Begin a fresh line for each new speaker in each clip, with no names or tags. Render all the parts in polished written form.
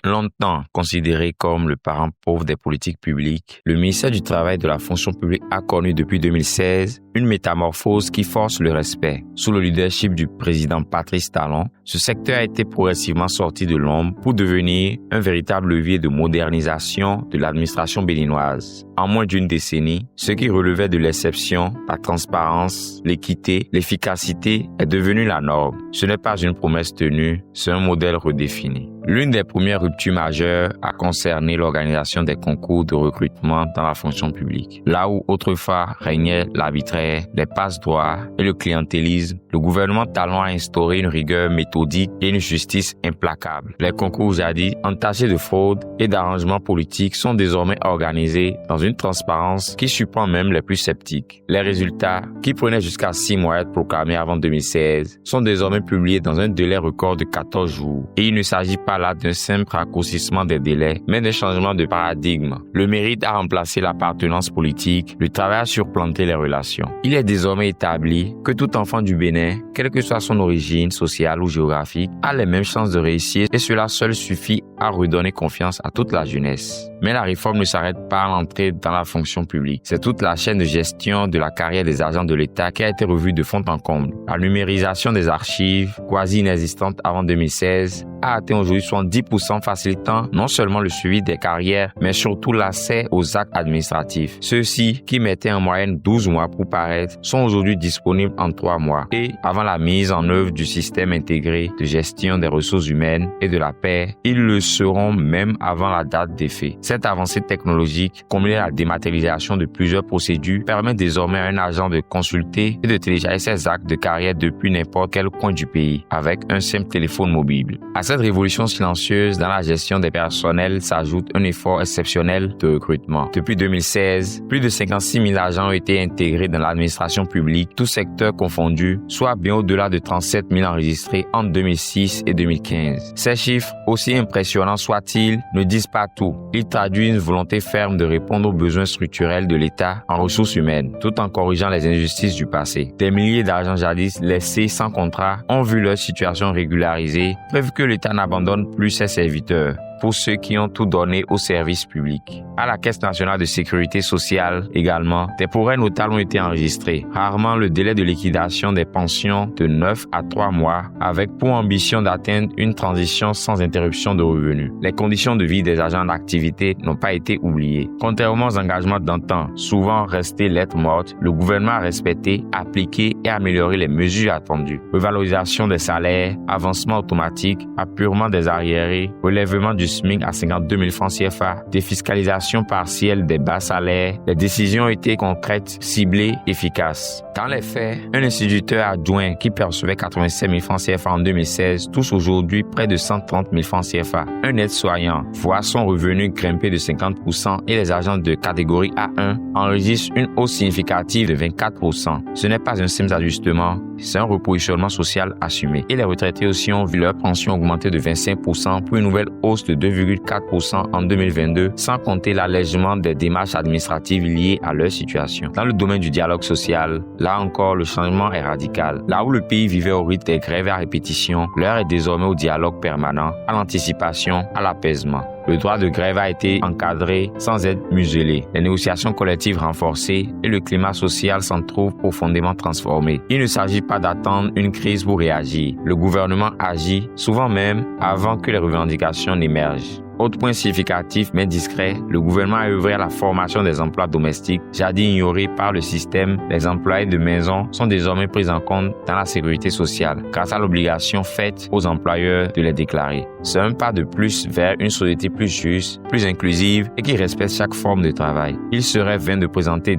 Longtemps considéré comme le parent pauvre des politiques publiques, le ministère du Travail et de la fonction publique a connu depuis 2016 une métamorphose qui force le respect. Sous le leadership du président Patrice Talon, ce secteur a été progressivement sorti de l'ombre pour devenir un véritable levier de modernisation de l'administration béninoise. En moins d'une décennie, ce qui relevait de l'exception, la transparence, l'équité, l'efficacité est devenu la norme. Ce n'est pas une promesse tenue, c'est un modèle redéfini. L'une des premières ruptures majeures a concerné l'organisation des concours de recrutement dans la fonction publique. Là où autrefois régnait l'arbitraire, les passe-droits et le clientélisme, le gouvernement Talon a instauré une rigueur méthodique et une justice implacable. Les concours jadis entachés de fraude et d'arrangements politiques sont désormais organisés dans une transparence qui surprend même les plus sceptiques. Les résultats, qui prenaient jusqu'à 6 mois à être proclamés avant 2016, sont désormais publiés dans un délai record de 14 jours. Et il ne s'agit pas là d'un simple raccourcissement des délais, mais d'un changement de paradigme. Le mérite a remplacé l'appartenance politique, le travail a surplanté les relations. Il est désormais établi que tout enfant du Bénin, quelle que soit son origine sociale ou géographique, a les mêmes chances de réussir et cela seul suffit à redonner confiance à toute la jeunesse. Mais la réforme ne s'arrête pas à l'entrée dans la fonction publique. C'est toute la chaîne de gestion de la carrière des agents de l'État qui a été revue de fond en comble. La numérisation des archives, quasi inexistante avant 2016, a atteint aujourd'hui 70%, facilitant non seulement le suivi des carrières, mais surtout l'accès aux actes administratifs. Ceux-ci, qui mettaient en moyenne 12 mois pour paraître, sont aujourd'hui disponibles en 3 mois. Et avant la mise en œuvre du système intégré de gestion des ressources humaines et de la paix, ils le seront même avant la date d'effet. Cette avancée technologique, combinée à la dématérialisation de plusieurs procédures, permet désormais à un agent de consulter et de télécharger ses actes de carrière depuis n'importe quel coin du pays, avec un simple téléphone mobile. À cette révolution silencieuse dans la gestion des personnels s'ajoute un effort exceptionnel de recrutement. Depuis 2016, plus de 56 000 agents ont été intégrés dans l'administration publique, tous secteurs confondus, soit bien au-delà de 37 000 enregistrés entre 2006 et 2015. Ces chiffres, aussi impressionnants soient-ils, ne disent pas tout. Ils traduisent une volonté ferme de répondre aux besoins structurels de l'État en ressources humaines, tout en corrigeant les injustices du passé. Des milliers d'agents jadis laissés sans contrat ont vu leur situation régularisée, preuve que l'État n'abandonne plus ses serviteurs. Pour ceux qui ont tout donné au service public. À la Caisse nationale de sécurité sociale également, des progrès notables ont été enregistrés. Rarement le délai de liquidation des pensions de 9 à 3 mois, avec pour ambition d'atteindre une transition sans interruption de revenus. Les conditions de vie des agents d'activité n'ont pas été oubliées. Contrairement aux engagements d'antan, souvent restés lettres mortes, le gouvernement a respecté, appliqué et amélioré les mesures attendues. Revalorisation des salaires, avancement automatique, apurement des arriérés, relèvement du SMIC à 52 000 francs CFA, défiscalisation partielle des bas salaires, les décisions ont été concrètes, ciblées, efficaces. Dans les faits, un instituteur adjoint qui percevait 87 000 francs CFA en 2016 touche aujourd'hui près de 130 000 francs CFA. Un aide-soignant voit son revenu grimper de 50% et les agents de catégorie A1 enregistrent une hausse significative de 24%. Ce n'est pas un simple ajustement, c'est un repositionnement social assumé. Et les retraités aussi ont vu leur pension augmenter de 25% pour une nouvelle hausse de 2,4% en 2022, sans compter l'allègement des démarches administratives liées à leur situation. Dans le domaine du dialogue social, là encore, le changement est radical. Là où le pays vivait au rythme des grèves à répétition, l'heure est désormais au dialogue permanent, à l'anticipation, à l'apaisement. Le droit de grève a été encadré sans être muselé. Les négociations collectives renforcées et le climat social s'en trouvent profondément transformés. Il ne s'agit pas d'attendre une crise pour réagir. Le gouvernement agit, souvent même avant que les revendications n'émergent. Autre point significatif mais discret, le gouvernement a œuvré à la formation des emplois domestiques. Jadis ignorés par le système, les employés de maison sont désormais pris en compte dans la sécurité sociale, grâce à l'obligation faite aux employeurs de les déclarer. C'est un pas de plus vers une société plus juste, plus inclusive et qui respecte chaque forme de travail. Il serait vain de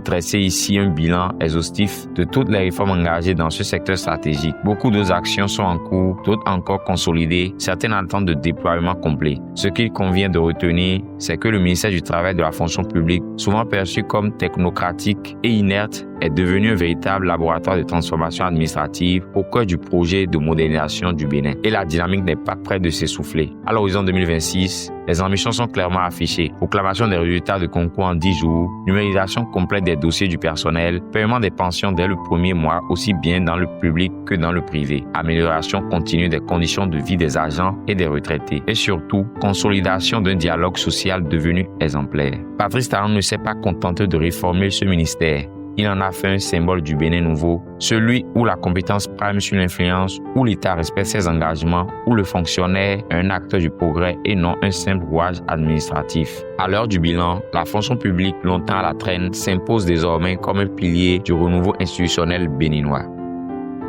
dresser ici un bilan exhaustif de toutes les réformes engagées dans ce secteur stratégique. Beaucoup d'autres actions sont en cours, d'autres encore consolidées, certaines attendent de déploiement complet. Ce qu'il convient de retenir, c'est que le ministère du Travail et de la fonction publique, souvent perçu comme technocratique et inerte, est devenu un véritable laboratoire de transformation administrative au cœur du projet de modernisation du Bénin. Et la dynamique n'est pas près de s'essouffler. À l'horizon 2026, les ambitions sont clairement affichées. Proclamation des résultats de concours en 10 jours, numérisation complète des dossiers du personnel, paiement des pensions dès le premier mois, aussi bien dans le public que dans le privé, amélioration continue des conditions de vie des agents et des retraités, et surtout, consolidation d'un dialogue social devenu exemplaire. Patrice Talon ne s'est pas contenté de réformer ce ministère. Il en a fait un symbole du Bénin nouveau, celui où la compétence prime sur l'influence, où l'État respecte ses engagements, où le fonctionnaire est un acteur du progrès et non un simple rouage administratif. À l'heure du bilan, la fonction publique, longtemps à la traîne, s'impose désormais comme un pilier du renouveau institutionnel béninois.